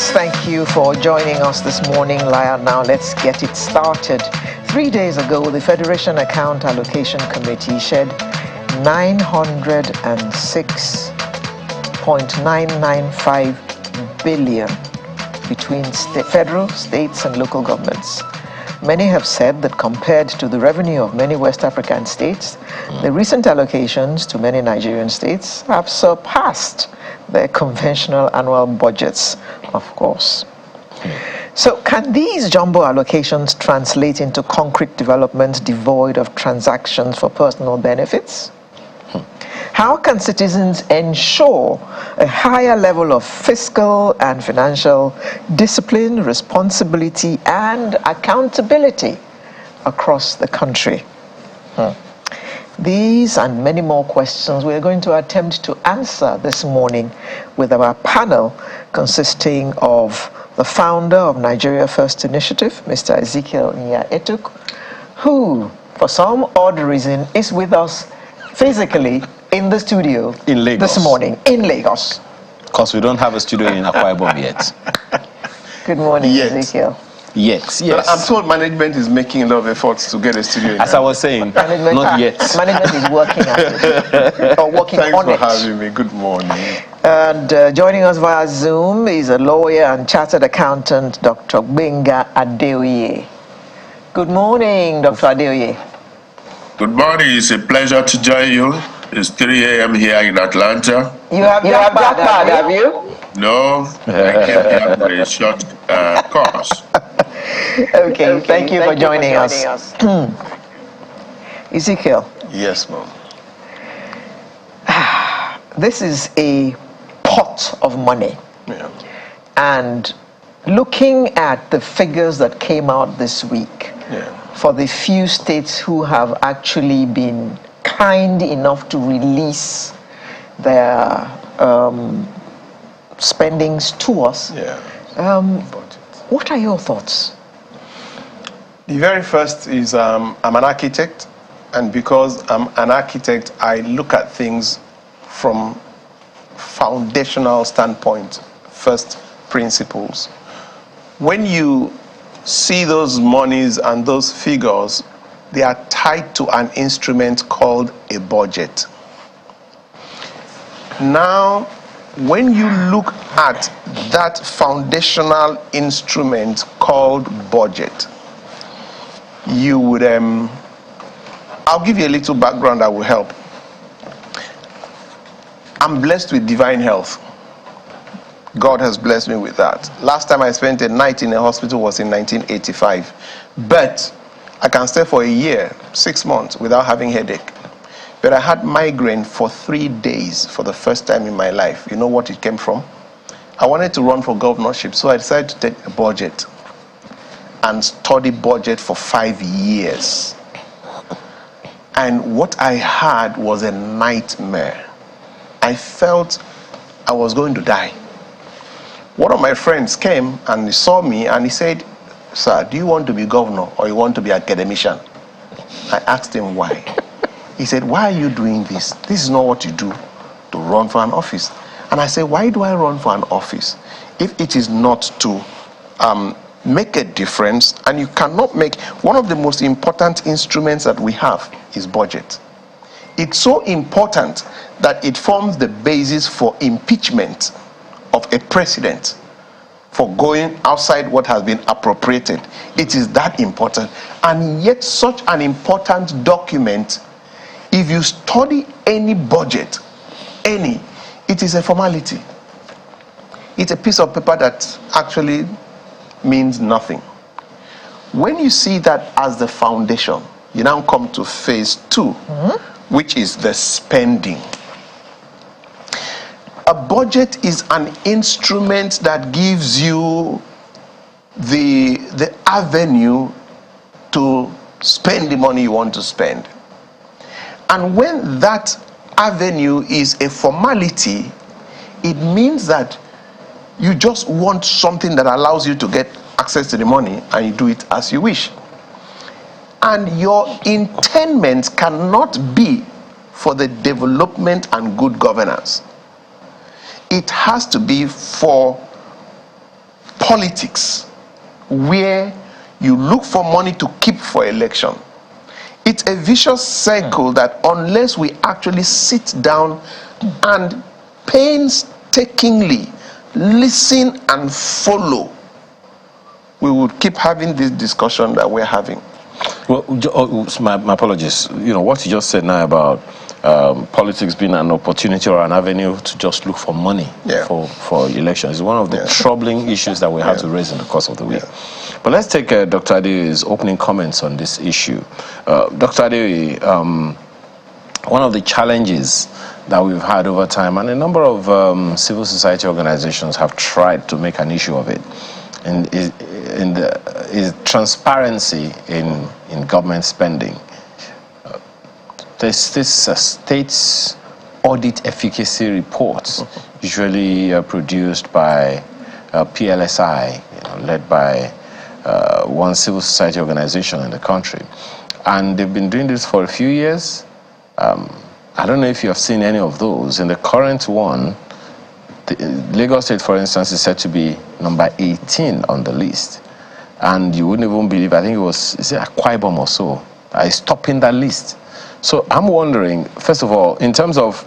Analysts, thank you for joining us this morning. Now let's get it started. 3 days ago, the Federation Account Allocation Committee shed 906.995 billion between federal, states, and local governments. Many have said that compared to the revenue of many West African states, the recent allocations to many Nigerian states have surpassed their conventional annual budgets, of course. So can these jumbo allocations translate into concrete development devoid of transactions for personal benefits? How can citizens ensure a higher level of fiscal and financial discipline, responsibility, and accountability across the country? These and many more questions we're going to attempt to answer this morning with our panel consisting of the founder of Nigeria First Initiative, Mr. Ezekiel Etuk, who, for some odd reason, is with us physically in the studio in Lagos this morning in Lagos. Because we don't have a studio in Akwa Ibom yet. Good morning, Ezekiel. Yes. I'm told management is making a lot of efforts to get a studio in. As I was saying, not yet. Management is working at it, or working Thanks on it. Thanks for having me. Good morning. And joining us via Zoom is a lawyer and chartered accountant, Dr. Gbenga Adeoye. Good morning, Dr. Adeoye. Good morning. It's a pleasure to join you. It's 3 a.m. here in Atlanta. You have jackpot, have you? No, I came here for a short course. Okay, thank you for joining us. Ezekiel. Yes, ma'am. This is a pot of money. Yeah. And looking at the figures that came out this week, for the few states who have actually been kind enough to release their spendings to us, what are your thoughts? The very first is I'm an architect, and because I'm an architect, I look at things from foundational standpoint, first principles. When you see those monies and those figures, they are tied to an instrument called a budget. Now, when you look at that foundational instrument called budget, you would, I'll give you a little background that will help. I'm blessed with divine health. God has blessed me with that. Last time I spent a night in a hospital was in 1985. But I can stay for a year, 6 months, without having headache. But I had migraine for 3 days for the first time in my life. You know what it came from? I wanted to run for governorship, so I decided to take a budget and study budget for 5 years. And what I had was a nightmare. I felt I was going to die. One of my friends came and he saw me and he said, "Sir, do you want to be governor or you want to be academician?" I asked him why. He said, "Why are you doing this? This is not what you do to run for an office." And I said, "Why do I run for an office if it is not to make a difference?" And you cannot make, one of the most important instruments that we have is budget. It's so important that it forms the basis for impeachment of a president for going outside what has been appropriated. It is that important. And yet such an important document, if you study any budget, it is a formality. It's a piece of paper that actually means nothing. When you see that as the foundation, you now come to phase 2, which is the spending. A budget is an instrument that gives you the avenue to spend the money you want to spend. And when that avenue is a formality, it means that you just want something that allows you to get access to the money and you do it as you wish. And your intendment cannot be for the development and good governance. It has to be for politics where you look for money to keep for election. It's a vicious cycle that unless we actually sit down and painstakingly listen and follow, we would keep having this discussion that we're having. Well, my apologies. You know, what you just said now about politics being an opportunity or an avenue to just look for money for elections is one of the troubling issues that we have to raise in the course of the week. But let's take Dr. Adeoye's opening comments on this issue. Dr. Adeoye, one of the challenges that we've had over time, and a number of civil society organizations have tried to make an issue of it, is transparency in government spending. There's this state's audit efficacy reports, usually produced by PLSI, led by one civil society organization in the country. And they've been doing this for a few years. I don't know if you have seen any of those. In the current one, Lagos State, for instance, is said to be number 18 on the list. And you wouldn't even believe, I think it was, is it Akwa Ibom or so, is topping that list. So I'm wondering, first of all, in terms of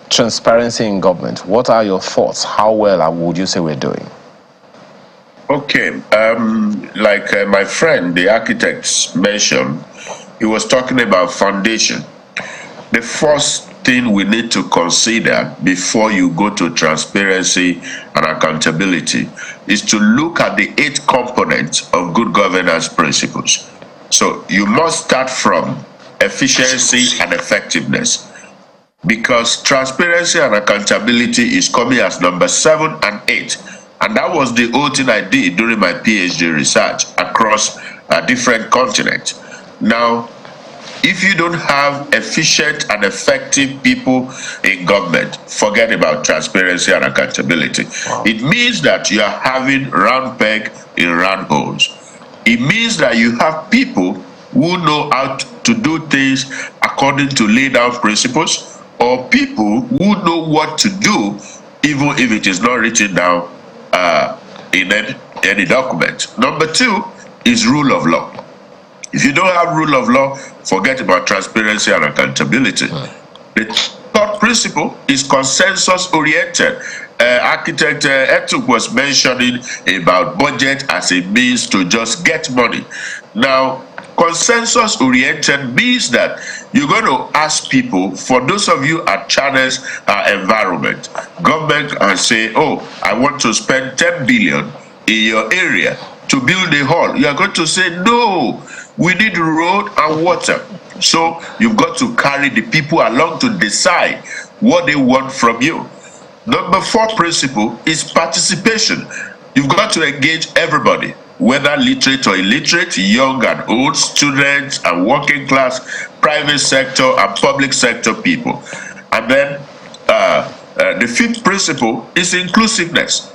transparency in government, what are your thoughts? How well would you say we're doing? Okay, like my friend, the architect, mentioned, he was talking about foundation. The first thing we need to consider before you go to transparency and accountability is to look at the 8 components of good governance principles. So you must start from efficiency and effectiveness, because transparency and accountability is coming as number 7 and 8. And that was the whole thing I did during my PhD research across different continents. Now, if you don't have efficient and effective people in government, forget about transparency and accountability. Wow. It means that you are having round peg in round holes. It means that you have people who know how to do things according to laid down principles, or people who know what to do even if it is not written down in any document. Number 2 is rule of law. If you don't have rule of law, forget about transparency and accountability. The third principle is consensus oriented. Architect Etuk was mentioning about budget as a means to just get money. Now, consensus oriented means that you're going to ask people, for those of you at channels environment, government and say, oh, I want to spend 10 billion in your area to build a hall. You are going to say, no, we need road and water. So you've got to carry the people along to decide what they want from you. Number 4 principle is participation. You've got to engage everybody, whether literate or illiterate, young and old, students and working class, private sector and public sector people. And then the 5th principle is inclusiveness.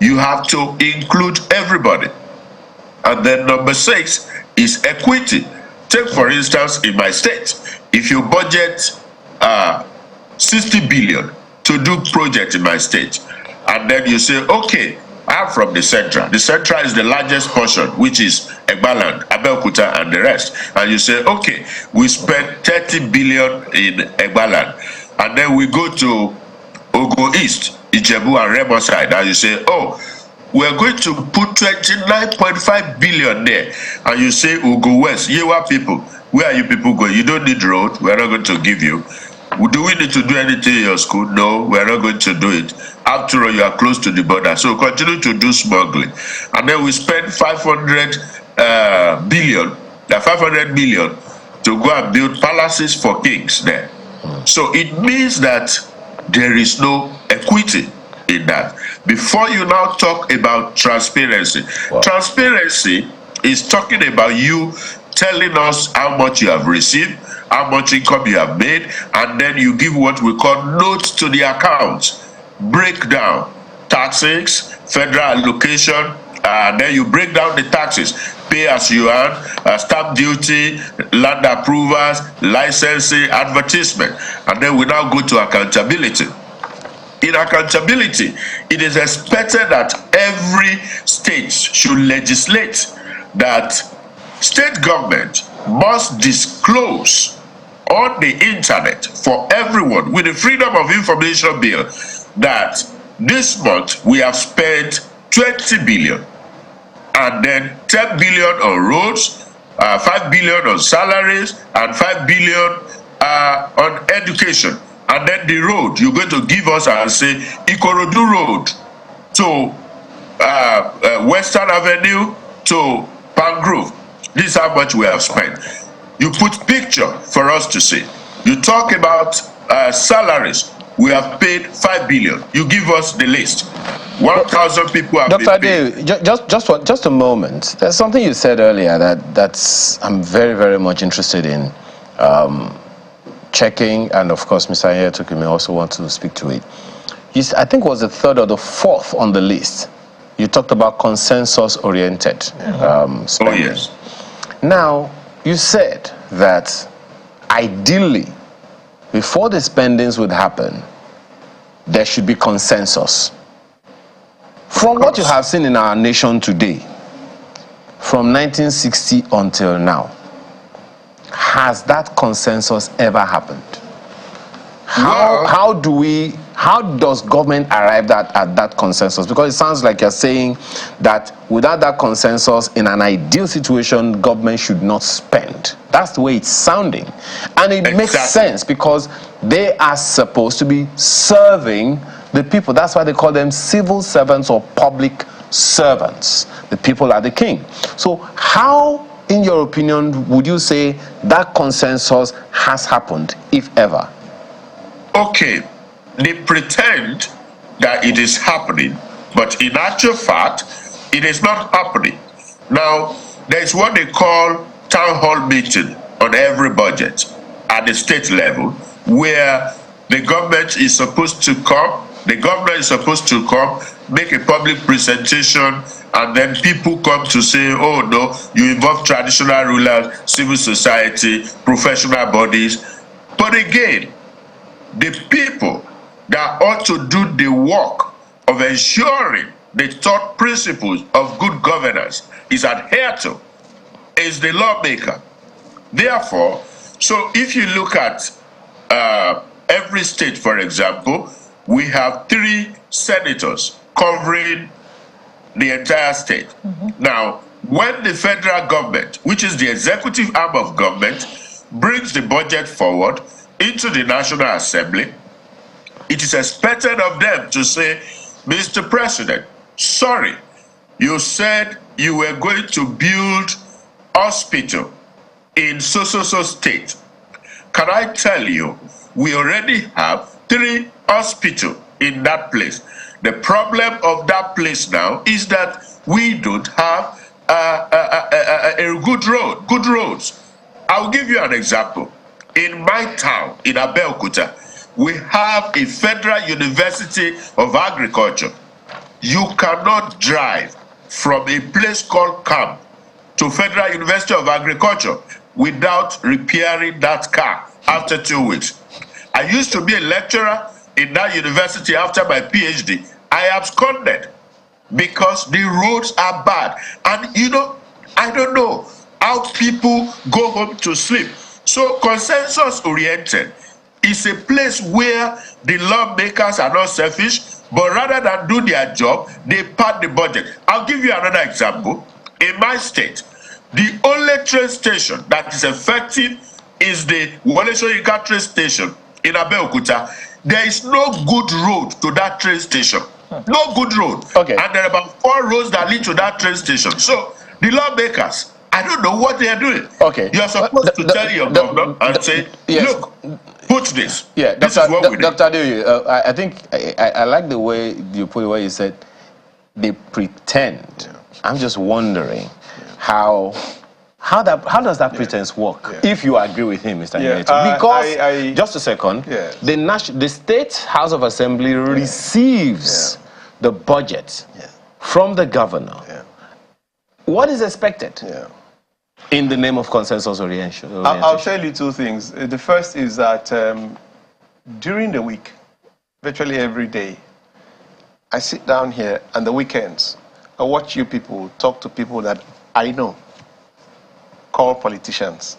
You have to include everybody. And then number 6 is equity. Take, for instance, in my state, if you budget 60 billion to do project in my state, and then you say, okay, I'm from the Central. The Central is the largest portion, which is Egbaland, Abeokuta, and the rest. And you say, okay, we spend 30 billion in Egbaland, and then we go to Ogo East, Ijebu, and Remo side, and you say, oh, we're going to put 29.5 billion there. And you say, Ugo West, Yewa people, where are you people going? You don't need road, we're not going to give you. Do we need to do anything in your school? No, we're not going to do it. After all, you are close to the border. So continue to do smuggling. And then we spend 500 million to go and build palaces for kings there. So it means that there is no equity in that. Before you now talk about transparency, transparency is talking about you telling us how much you have received, how much income you have made, and then you give what we call notes to the accounts. Breakdown, taxes, federal allocation, and then you break down the taxes. Pay as you earn, stamp duty, land approvals, licensing, advertisement. And then we now go to accountability. in accountability, it is expected that every state should legislate that state government must disclose on the internet for everyone with the Freedom of Information Bill that this month we have spent 20 billion and then 10 billion on roads, 5 billion on salaries, and 5 billion on education. And then the road you're going to give us and say Ikorodu Road to Western Avenue to Pangrove. This is how much we have spent. You put picture for us to see. You talk about salaries. We have paid 5 billion. You give us the list. 1,000 people have Dr. been paid. Just a moment. There's something you said earlier that's I'm very, very much interested in checking, and of course, Mr. Ayetuki may also want to speak to it. I think it was the third or the fourth on the list. You talked about consensus-oriented spending. Oh, yes. Now, you said that ideally, before the spendings would happen, there should be consensus. From what you have seen in our nation today, from 1960 until now, has that consensus ever happened? How does government arrive at that consensus? Because it sounds like you're saying that without that consensus, in an ideal situation, government should not spend. That's the way it's sounding. And it makes sense because they are supposed to be serving the people. That's why they call them civil servants or public servants. The people are the king. So how, in your opinion, would you say that consensus has happened, if ever? Okay, they pretend that it is happening, but in actual fact, it is not happening. Now, there is what they call town hall meeting on every budget at the state level, where the government is supposed to come, make a public presentation, and then people come to say, oh no, you involve traditional rulers, civil society, professional bodies. But again, the people that ought to do the work of ensuring the third principles of good governance is adhered to is the lawmaker. Therefore, so if you look at every state, for example, we have 3 senators covering the entire state. Now, when the federal government, which is the executive arm of government, brings the budget forward into the National Assembly, it is expected of them to say, Mr. President, sorry, you said you were going to build hospital in so state. Can I tell you, we already have 3 hospitals in that place. The problem of that place now is that we don't have a good roads. I'll give you an example. In my town, in Abeokuta, we have a Federal University of Agriculture. You cannot drive from a place called Camp to Federal University of Agriculture without repairing that car after 2 weeks. I used to be a lecturer in that university after my PhD. I absconded because the roads are bad. And you know, I don't know how people go home to sleep. So consensus oriented is a place where the lawmakers are not selfish, but rather than do their job, they pad the budget. I'll give you another example. In my state, the only train station that is effective is the Wole Soyinka train station in Abeokuta. There is no good road to that train station. No good road. Okay. And there are about 4 roads that lead to that train station. So the lawmakers, I don't know what they are doing. Okay. You are supposed to tell your governor and say, yes. Look, put this. Yeah, this is what we do. Dr. Adeoye, I think I like the way you put it, where you said they pretend. Yeah. I'm just wondering how does that pretense work? Yeah. If you agree with him, Mr. Ayetuki. Because just a second, yes. The State House of Assembly receives the budget from the governor. Yeah. What is expected? Yeah. In the name of consensus orientation? I'll tell you 2 things. The first is that during the week, virtually every day. I sit down here and the weekends, I watch you people talk to people that I know, call politicians.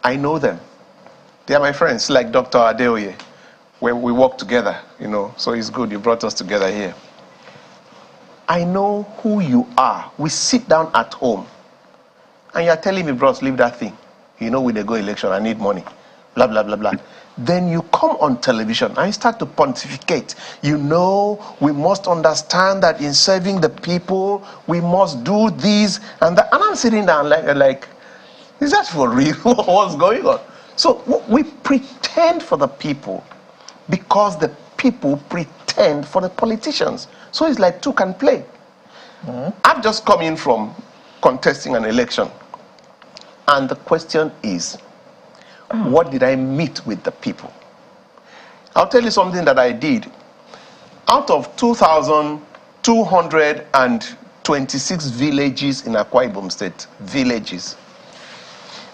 I know them. They are my friends, like Dr. Adeoye, where we work together, so it's good you brought us together here. I know who you are. We sit down at home and you're telling me, bros, leave that thing. With the go election, I need money, blah, blah, blah, blah. Then you come on television and you start to pontificate. We must understand that in serving the people, we must do this and that. And I'm sitting down like, is that for real? What's going on? So we pretend for the people because the people pretend for the politicians. So it's like two can play. I've just come in from contesting an election. And the question is, what did I meet with the people? I'll tell you something that I did. Out of 2,226 villages in Akwa Ibom State, villages,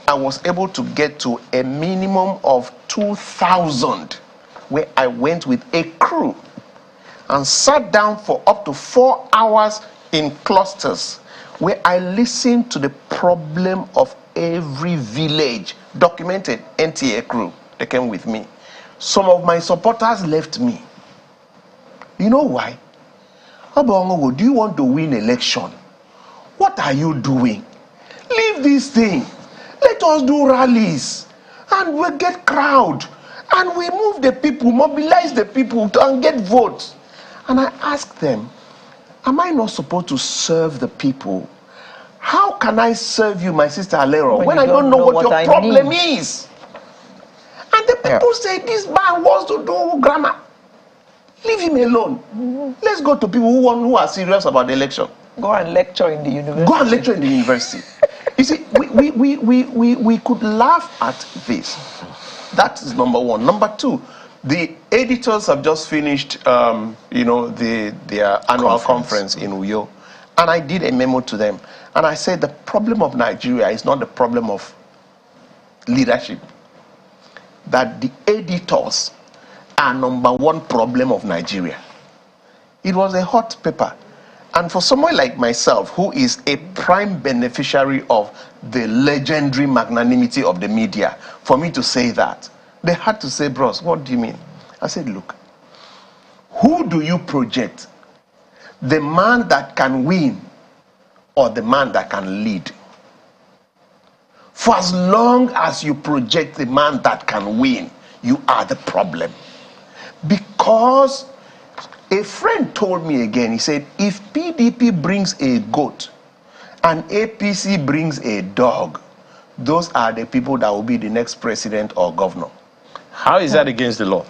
I was able to get to a minimum of 2,000 where I went with a crew and sat down for up to 4 hours in clusters where I listened to the problem of every village, documented. NTA crew, they came with me. Some of my supporters left me. You know why? Abongo, do you want to win election? What are you doing? Leave this thing. Let us do rallies and we'll get crowd and we move the people, mobilize the people and get votes. And I asked them, am I not supposed to serve the people? How can I serve you, my sister Alero, when I don't know what your problem is? And the people say, this man wants to do grammar. Leave him alone. Let's go to people who are serious about the election. Go and lecture in the university. Go and lecture in the university. You see, we could laugh at this. That is number one. Number two, the editors have just finished, their annual conference in Uyo. And I did a memo to them. And I said the problem of Nigeria is not the problem of leadership. That the editors are number one problem of Nigeria. It was a hot paper. And for someone like myself, who is a prime beneficiary of the legendary magnanimity of the media, for me to say that, they had to say, bros, what do you mean? I said, look, who do you project? The man that can win or the man that can lead? For as long as you project the man that can win, you are the problem. Because a friend told me again, he said, if PDP brings a goat and APC brings a dog, those are the people that will be the next president or governor. How is that against the law?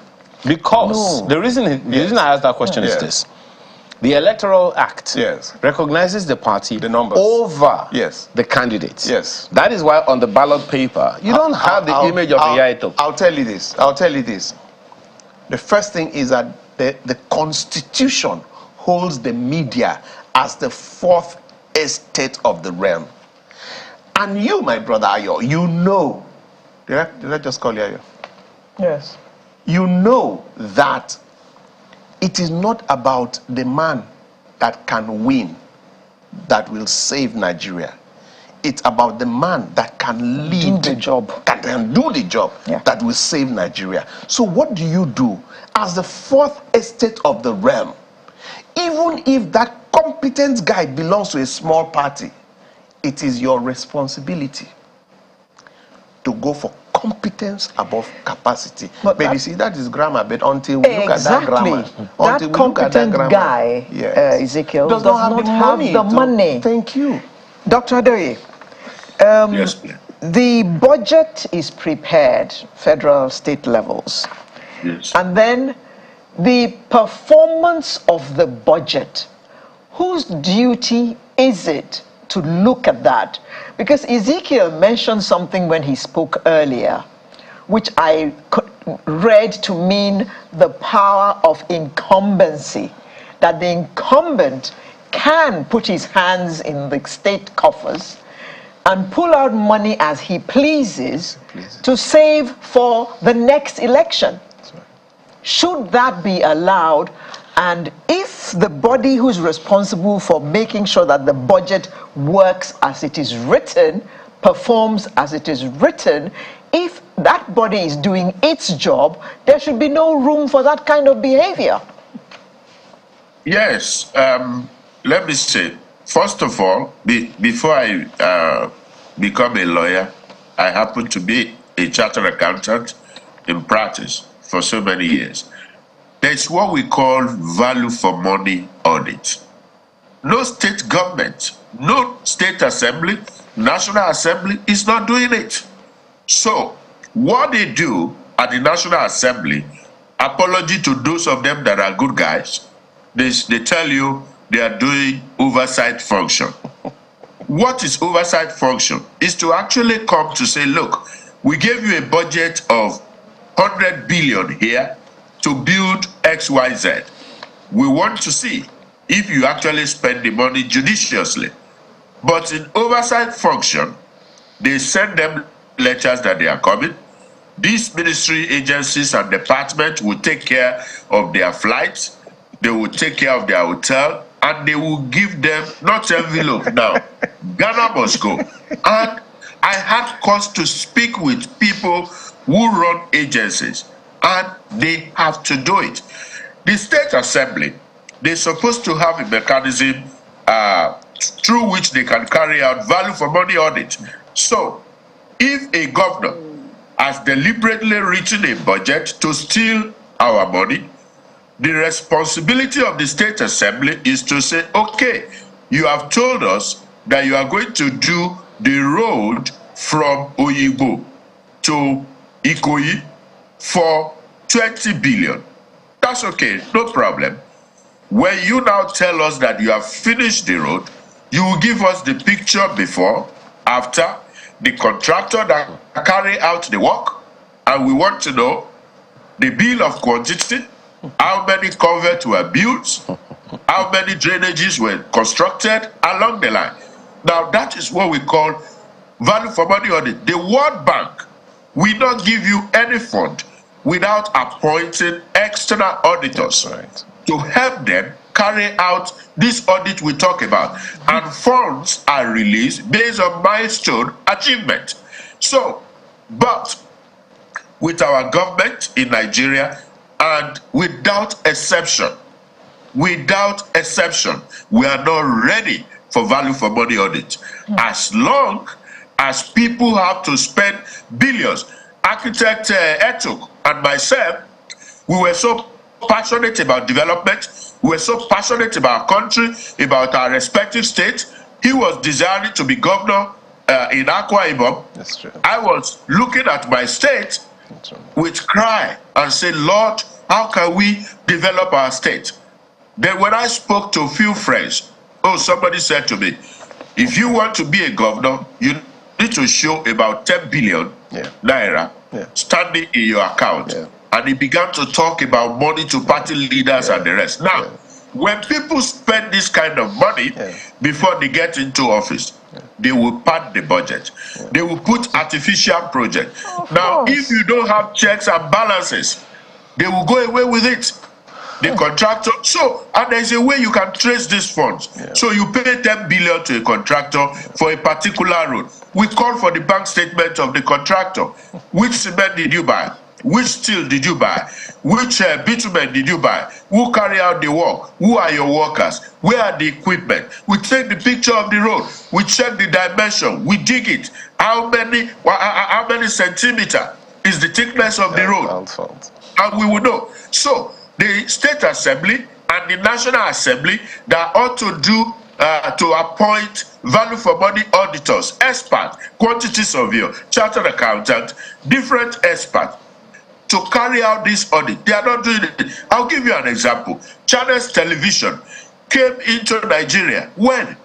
Because the reason I asked that question is this. The Electoral Act recognizes the party, the numbers, over the candidates. Yes. That is why on the ballot paper, you don't have the image of Yaito. I'll tell you this. The first thing is that the Constitution holds the media as the fourth estate of the realm. And you, my brother Ayo, you know, did I just call you Ayo? Yes. You know that it is not about the man that can win that will save Nigeria. It's about the man that can lead the job, that can do the job that will save Nigeria. So what do you do as the fourth estate of the realm? Even if that competent guy belongs to a small party, it is your responsibility to go for competence above capacity. But you see, that is grammar, but until we look at that grammar, that competent guy, Ezekiel, does not have the money. Thank you. Dr. Adoye, yes, please. The budget is prepared, federal, state levels. Yes. And then the performance of the budget, whose duty is it to look at that? Because Ezekiel mentioned something when he spoke earlier, which I read to mean the power of incumbency, that the incumbent can put his hands in the state coffers and pull out money as he pleases to save for the next election. Should that be allowed? And if the body who's responsible for making sure that the budget works as it is written, performs as it is written, if that body is doing its job, there should be no room for that kind of behavior. Yes. Let me say, first of all, before I become a lawyer, I happen to be a chartered accountant in practice for so many years. There's what we call value for money audit. No state government, no state assembly, National Assembly is not doing it. So what they do at the National Assembly, apology to those of them that are good guys, they tell you they are doing oversight function. What is oversight function? Is to actually come to say, look, we gave you a budget of 100 billion here to build XYZ. We want to see if you actually spend the money judiciously. But in oversight function, they send them letters that they are coming. These ministry agencies and departments will take care of their flights, they will take care of their hotel, and they will give them not envelope now. Ghana must go. And I had cause to speak with people who run agencies, and they have to do it. The State Assembly, they're supposed to have a mechanism through which they can carry out value for money audit. So, if a governor has deliberately written a budget to steal our money, the responsibility of the State Assembly is to say, okay, you have told us that you are going to do the road from Oyibo to Ikoyi for 20 billion. That's okay, no problem. When you now tell us that you have finished the road, you will give us the picture before, after, the contractor that carry out the work, and we want to know the bill of quantity, how many culverts were built, how many drainages were constructed along the line. Now that is what we call value for money audit. The World Bank will not give you any fund without appointing external auditors to help them carry out this audit we talk about. And funds are released based on milestone achievement. So, but with our government in Nigeria, and without exception, we are not ready for value for money audit. As long as people have to spend billions. Architect Etuk and myself, we were so passionate about development, we were so passionate about our country, about our respective states. He was desiring to be governor in Akwa Ibom. That's true. I was looking at my state with cry and say, Lord, how can we develop our state? Then when I spoke to a few friends, somebody said to me, if you want to be a governor, you need to show about 10 billion naira standing in your account. And he began to talk about money to party leaders and the rest. Now, when people spend this kind of money before they get into office, they will pad the budget. They will put artificial projects. Now, if you don't have checks and balances, they will go away with it. The contractor, and there's a way you can trace these funds. So you pay 10 billion to a contractor for a particular road. We call for the bank statement of the contractor. Which cement did you buy? Which steel did you buy? Which bitumen did you buy? Who carry out the work? Who are your workers? Where are the equipment? We take the picture of the road. We check the dimension. We dig it. How many centimeter is the thickness of the road? And we will know. So the State Assembly and the National Assembly that ought to do to appoint value for money auditors, experts, quantity surveyor, chartered accountant, different experts to carry out this audit. They are not doing it. I'll give you an example. Channels Television came into Nigeria when?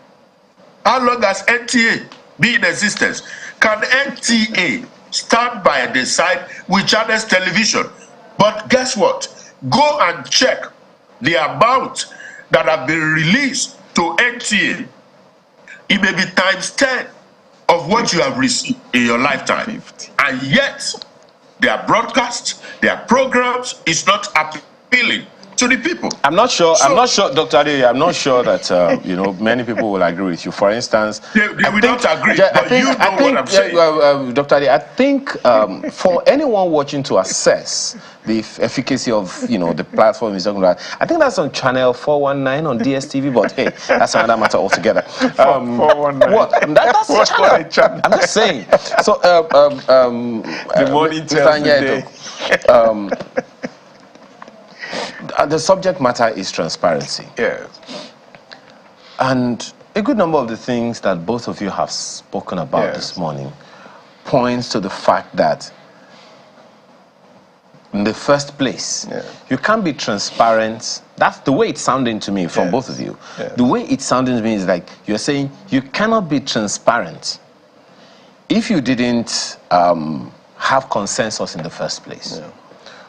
How long has NTA been in existence? Can NTA stand by the side with Channels Television? But guess what? Go and check the amount that have been released to NTA. It may be times 10 of what you have received in your lifetime. 50. And yet, their broadcasts, their programs is not appealing to the people. I'm not sure, Dr. Ade, I'm not sure that, many people will agree with you. For instance, they will not agree, but you know what I'm saying. Dr. Ade, I think for anyone watching to assess the efficacy of, the platform he's talking about, I think that's on channel 419 on DSTV, but hey, that's another matter altogether. 419. What? That's the channel. I'm just saying. So, the morning tells the day. The subject matter is transparency. Yes. And a good number of the things that both of you have spoken about this morning points to the fact that in the first place, you can't be transparent. That's the way it's sounding to me from both of you. The way it's sounding to me is like you're saying you cannot be transparent if you didn't have consensus in the first place.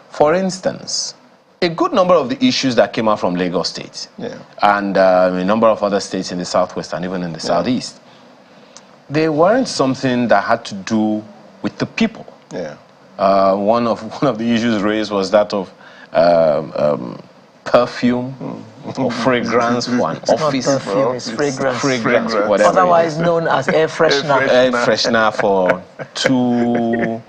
For instance, a good number of the issues that came out from Lagos State and a number of other states in the Southwest and even in the Southeast, they weren't something that had to do with the people. One of the issues raised was that of perfume or fragrance for an office. Not perfume, it's fragrance. Whatever. Otherwise known as air freshener. Air freshener for 2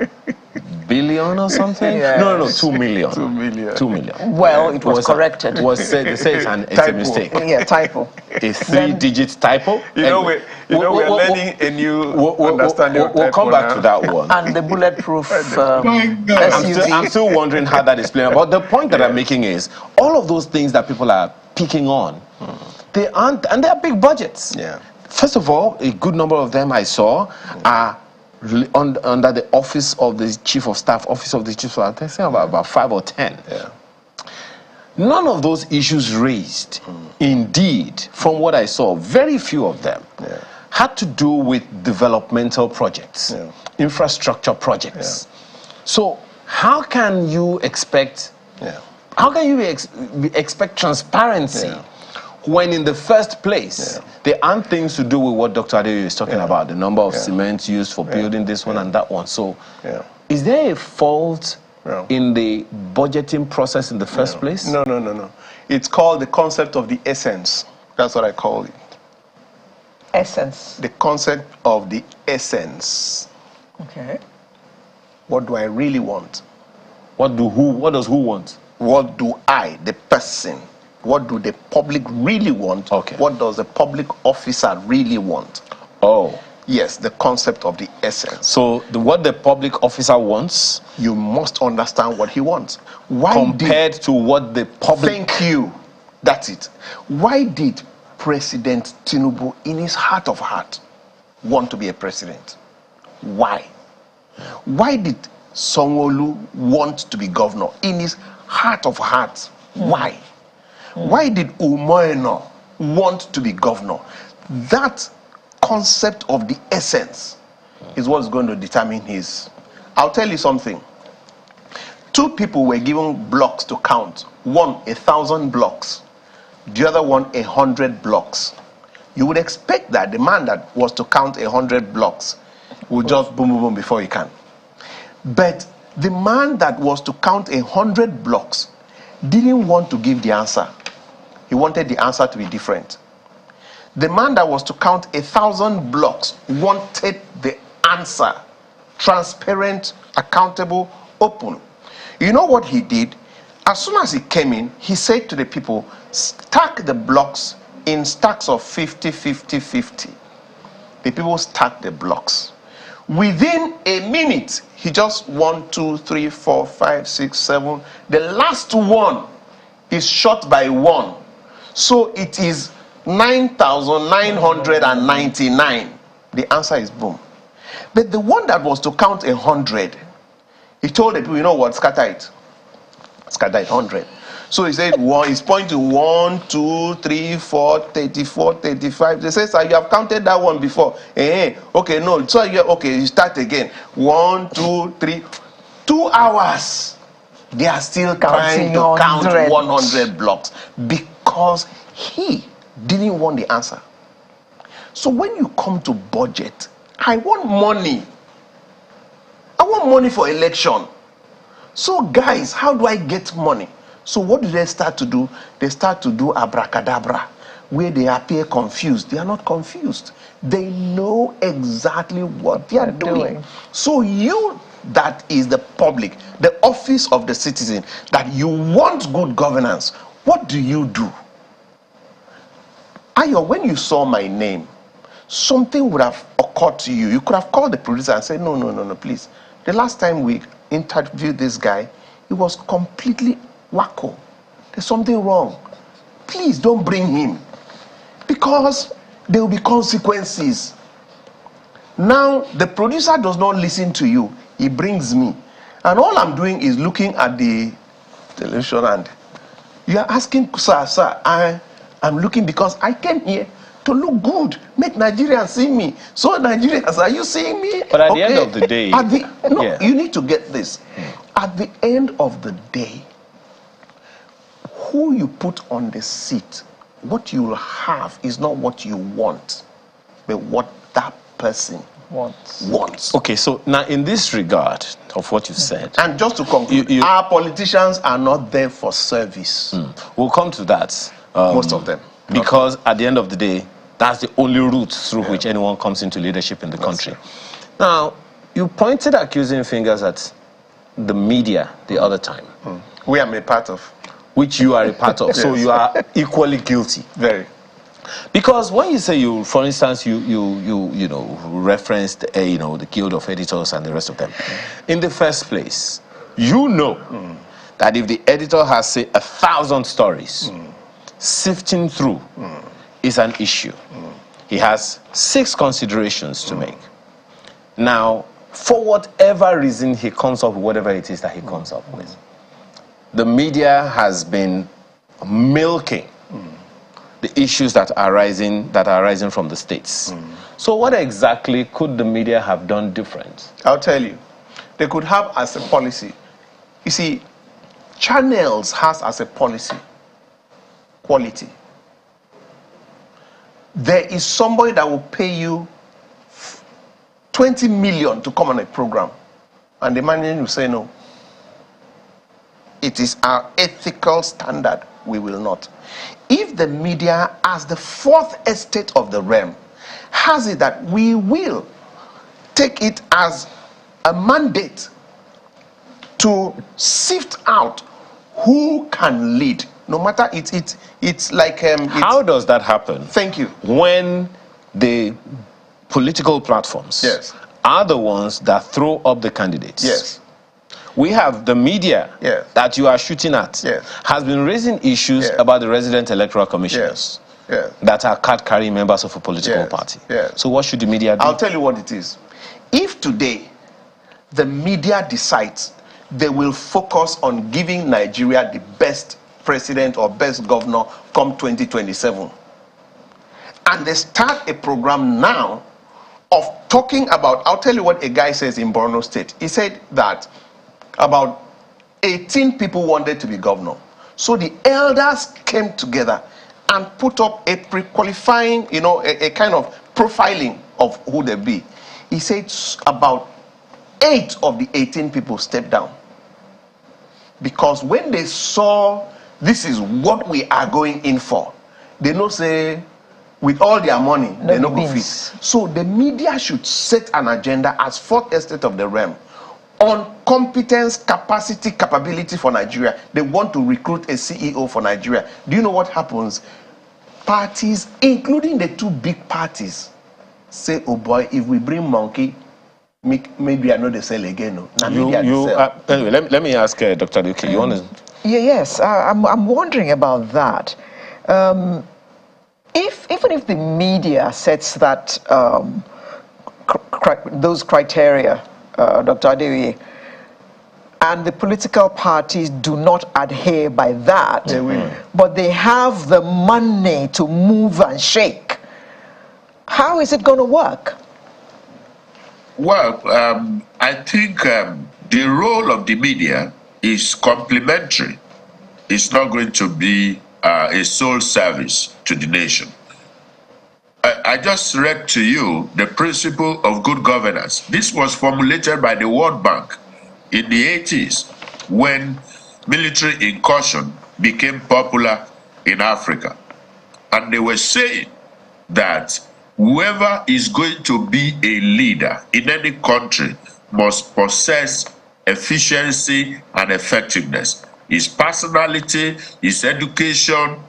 billion or something? No, 2 million. 2 million. 2 million. Well, it was corrected. They say it's a mistake. Yeah, typo. A 3-digit typo. We're learning a new understanding of We'll come back now. to that one. And the bulletproof I'm still wondering how that is playing out. But the point that I'm making is all of those things that people are picking on, they aren't, and they're big budgets. First of all, a good number of them I saw are under the office of the chief of staff, I think about 5 or 10. None of those issues raised, indeed, from what I saw, very few of them, had to do with developmental projects, infrastructure projects. So how can you expect, expect transparency when in the first place there aren't things to do with what Dr. Adeyo is talking about, the number of cement used for building this one and that one. So is there a fault in the budgeting process in the first place? No. It's called the concept of the essence. That's what I call it. essence. The concept of the essence. Okay. What do I really want? What does who want? What do I, the person, what do the public really want? Okay. What does the public officer really want? Oh. Yes, the concept of the essence. So what the public officer wants, you must understand what he wants. Why compared to what the public... Thank you. That's it. Why did President Tinubu, in his heart of heart, want to be a president? Why? Why did Sanwo-Olu want to be governor? In his heart of hearts. Why? Why did Umoeno want to be governor? That concept of the essence is what's going to determine his... I'll tell you something. 2 people were given blocks to count. One, 1,000 blocks. The other one, 100 blocks. You would expect that the man that was to count 100 blocks would just boom, boom, boom before he can. But the man that was to count 100 blocks didn't want to give the answer. He wanted the answer to be different. The man that was to count 1,000 blocks wanted the answer transparent, accountable, open. You know what he did? As soon as he came in, he said to the people, stack the blocks in stacks of 50, 50, 50. The people stacked the blocks. Within a minute, he just 1, 2, 3, 4, 5, 6, 7. The last one is short by 1. So it is 9,999. The answer is boom. But the one that was to count 100, he told the people, you know what, scatter it. Scatter it 100. So he said, he's pointing to 1, 2, 3, 4, 34, 35. They say, sir, you have counted that one before. Okay, no. So you start again. 1, 2, 3. 2 hours. They are still trying to count 100 blocks because he didn't want the answer. So when you come to budget, I want money. I want money for election. So guys, how do I get money? So what do they start to do? They start to do abracadabra, where they appear confused. They are not confused. They know exactly what they are doing. So you, that is the public, the office of the citizen, that you want good governance, what do you do? Ayo, when you saw my name, something would have occurred to you. You could have called the producer and said, no, please. The last time we interviewed this guy, he was completely wacko. There's something wrong. Please don't bring him, because there will be consequences. Now, the producer does not listen to you. He brings me. And all I'm doing is looking at the television, and you are asking, sir, I'm looking because I came here to look good, make Nigerians see me. So Nigerians, are you seeing me? But at the end of the day... You need to get this. At the end of the day, who you put on the seat, what you will have is not what you want, but what that person wants. Okay, so now in this regard of what you said... And just to conclude, our politicians are not there for service. We'll come to that. Most of them. Because at the end of the day, that's the only route through which anyone comes into leadership in the country. Now, you pointed accusing fingers at the media the other time. We are a part of. Which you are a part of. So you are equally guilty. Very. Because when you say you, for instance, you referenced the Guild of Editors and the rest of them. In the first place, you know that if the editor has, say, 1,000 stories, sifting through is an issue. He has 6 considerations to make. Now, for whatever reason he comes up with whatever it is that he comes up with, the media has been milking the issues that are arising from the states. So what exactly could the media have done different? I'll tell you. They could have as a policy. You see, Channels has as a policy quality. There is somebody that will pay you 20 million to come on a program, and the manager will say no. It is our ethical standard. We will not. If the media, as the fourth estate of the realm, has it that we will take it as a mandate to sift out who can lead, no matter it's like how does that happen? Thank you. When the political platforms are the ones that throw up the candidates. Yes. We have the media that you are shooting at has been raising issues about the resident electoral commissioners that are card-carrying members of a political party. So what should the media do? I'll tell you what it is. If today the media decides they will focus on giving Nigeria the best president or best governor come 2027, and they start a program now of talking about, I'll tell you what a guy says in Borno State. He said that about 18 people wanted to be governor. So the elders came together and put up a pre-qualifying, a kind of profiling of who they be. He said about 8 of the 18 people stepped down. Because when they saw this is what we are going in for, they know say, with all their money, they no go fit. So the media should set an agenda as fourth estate of the realm on competence, capacity, capability for Nigeria. They want to recruit a CEO for Nigeria. Do you know what happens? Parties, including the 2 big parties, say, oh boy, if we bring monkey, maybe I know they sell again. No. Anyway, let me ask Dr. Duke. You want to? Yes, I'm wondering about that. Even if the media sets that those criteria, Dr. Adeoye, and the political parties do not adhere by that, but they have the money to move and shake, how is it going to work? Well, I think the role of the media is complementary. It's not going to be a sole service to the nation. I just read to you the principle of good governance. This was formulated by the World Bank in the 80s, when military incursion became popular in Africa. And they were saying that whoever is going to be a leader in any country must possess efficiency and effectiveness. His personality, his education,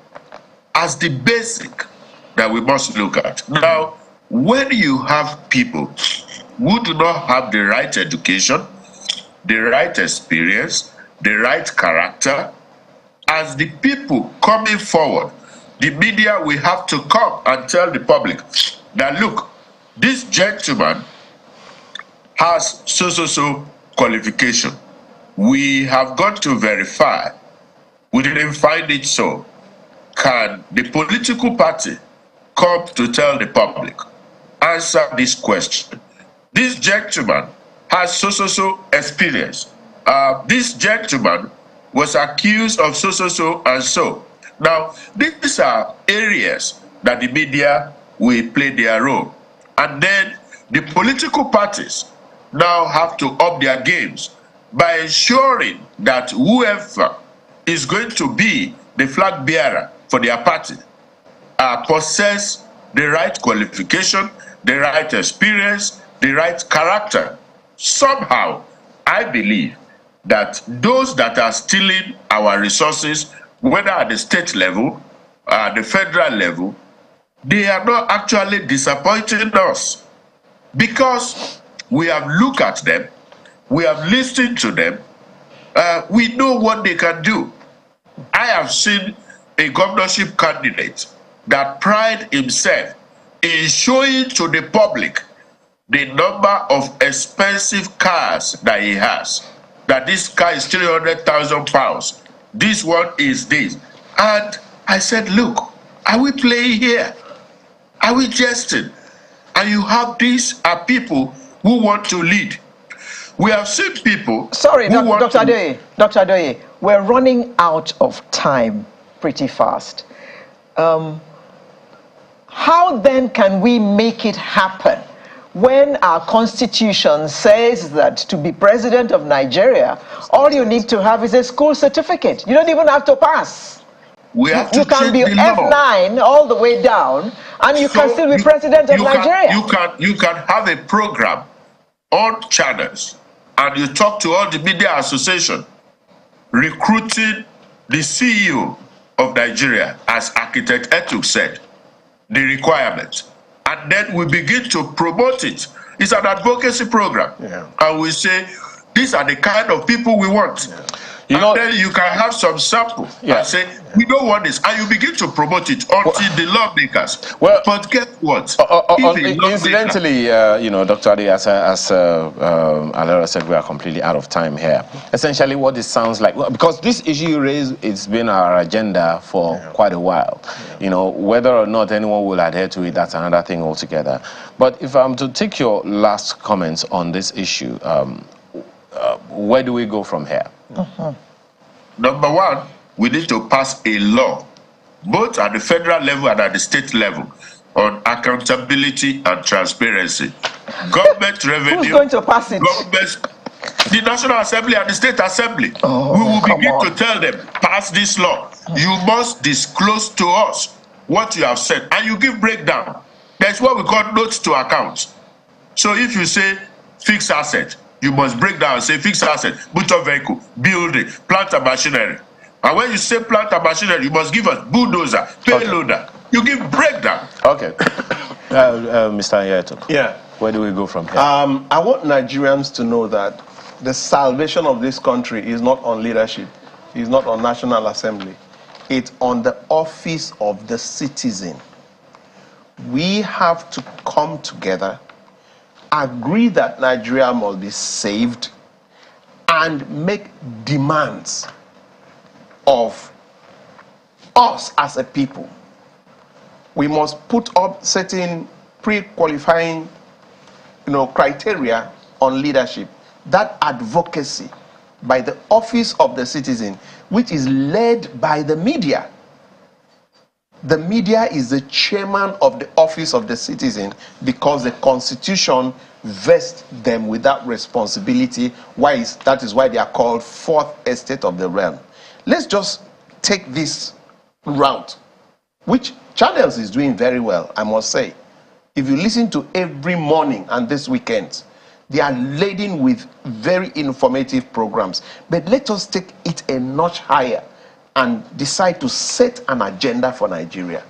as the basic that we must look at. Now, when you have people who do not have the right education, the right experience, the right character, as the people coming forward, the media will have to come and tell the public that, look, this gentleman has so qualification. We have got to verify. We didn't find it so. Can the political party come to tell the public, answer this question? This gentleman has so experience. This gentleman was accused of so and so. Now, these are areas that the media will play their role. And then the political parties now have to up their games by ensuring that whoever is going to be the flag bearer for their party possess the right qualification, the right experience, the right character. Somehow, I believe that those that are stealing our resources, whether at the state level, the federal level, they are not actually disappointing us, because we have looked at them, we have listened to them, we know what they can do. I have seen a governorship candidate that pride himself in showing to the public the number of expensive cars that he has. That this car is 300,000 pounds. This one is this. And I said, look, are we playing here? Are we jesting? And you have these are people who want to lead. We have seen people. Sorry, Dr. Adoye, we're running out of time pretty fast. How then can we make it happen when our constitution says that to be president of Nigeria, all you need to have is a school certificate? You don't even have to pass. We have to you can be change the law. F9 all the way down, and you can still be president of Nigeria. You can have a program on channels, and you talk to all the media association, recruiting the CEO of Nigeria, as Architect Etuk said, the requirement. And then we begin to promote it. It's an advocacy program. Yeah. And we say, these are the kind of people we want. Yeah. Then you can have some sample and say, we don't want this. And you begin to promote it until the lawmakers. But guess what? Incidentally, Dr. Ade, as Alara said, we are completely out of time here. Essentially, what it sounds like, because this issue you raised, it's been our agenda for quite a while. Whether or not anyone will adhere to it, that's another thing altogether. But if I'm to take your last comments on this issue, where do we go from here? Number one, we need to pass a law, both at the federal level and at the state level, on accountability and transparency. Government revenue. Who's going to pass it? The National Assembly and the State Assembly. We will begin to tell them, pass this law. You must disclose to us what you have said, and you give breakdown. That's what we call notes to accounts. So if you say fixed asset, you must break down and say fixed asset, motor vehicle, building, plant and machinery. And when you say plant and machinery, you must give us bulldozer, payloader. You give breakdown. Okay. Mr. Yeto. Yeah. Where do we go from here? I want Nigerians to know that the salvation of this country is not on leadership. It's not on National Assembly. It's on the office of the citizen. We have to come together, agree that Nigeria must be saved, and make demands of us as a people. We must put up certain pre-qualifying, criteria on leadership. That advocacy by the office of the citizen, which is led by the media. The media is the chairman of the office of the citizen because the Constitution vests them with that responsibility. That is why they are called fourth estate of the realm. Let's just take this route, which Channels is doing very well, I must say. If you listen to every morning and this weekend, they are laden with very informative programs. But let us take it a notch higher and decide to set an agenda for Nigeria.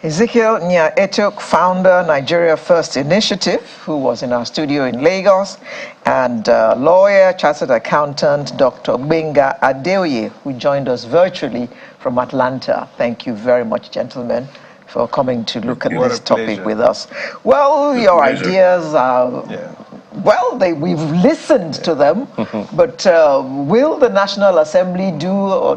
Ezekiel Nya-Etok, founder, Nigeria First Initiative, who was in our studio in Lagos, and lawyer, chartered accountant, Dr. Benga Adeoye, who joined us virtually from Atlanta. Thank you very much, gentlemen, for coming to look at this topic with us. Well, your ideas are... Well, we've listened to them, but will the National Assembly do, or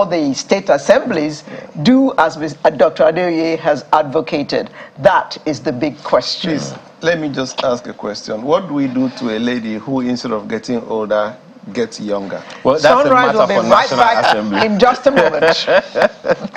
the state assemblies do as Dr. Adeoye has advocated? That is the big question. Please, let me just ask a question. What do we do to a lady who, instead of getting older, gets younger? Well, that's Sunrise a matter will be for right National back Assembly. in just a moment.